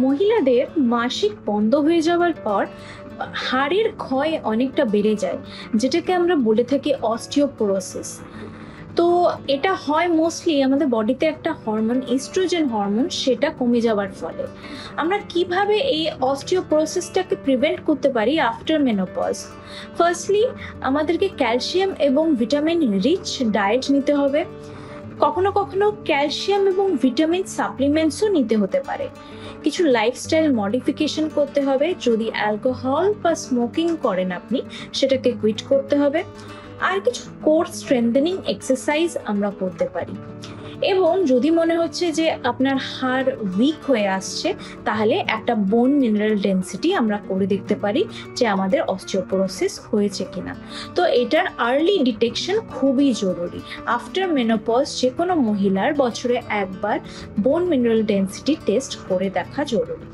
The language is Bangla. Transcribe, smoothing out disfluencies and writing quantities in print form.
মহিলাদের মাসিক বন্ধ হয়ে যাওয়ার পর হাড়ের ক্ষয় অনেকটা বেড়ে যায়, যেটাকে আমরা বলে থাকি অস্টিওপোরোসিস। তো এটা হয় মোস্টলি আমাদের বডিতে একটা হরমোন, ইস্ট্রোজেন হরমোন, সেটা কমে যাওয়ার ফলে। আমরা কিভাবে এই অস্টিওপোরোসিসটাকে প্রিভেন্ট করতে পারি আফটার মেনোপজ? ফার্স্টলি আমাদেরকে ক্যালসিয়াম এবং ভিটামিন রিচ ডায়েট নিতে হবে। কখনো কখনো ক্যালসিয়াম এবং ভিটামিন সাপ্লিমেন্টসও নিতে হতে পারে। কিছু লাইফস্টাইল মডিফিকেশন করতে হবে। যদি অ্যালকোহল বা স্মোকিং করেন আপনি, সেটাকে কুইট করতে হবে। আর কিছু কোর স্ট্রেংথেনিং এক্সারসাইজ আমরা করতে পারি। এবং যদি মনে হচ্ছে যে আপনার হাড় উইক হয়ে আসছে, তাহলে একটা বোন মিনারেল ডেন্সিটি আমরা করে দেখতে পারি যে আমাদের অস্টিওপোরোসিস হয়েছে কিনা। তো এটার আর্লি ডিটেকশন খুবই জরুরি। আফটার মেনোপজ যে কোনো মহিলার বছরে একবার বোন মিনারেল ডেন্সিটি টেস্ট করে দেখা জরুরি।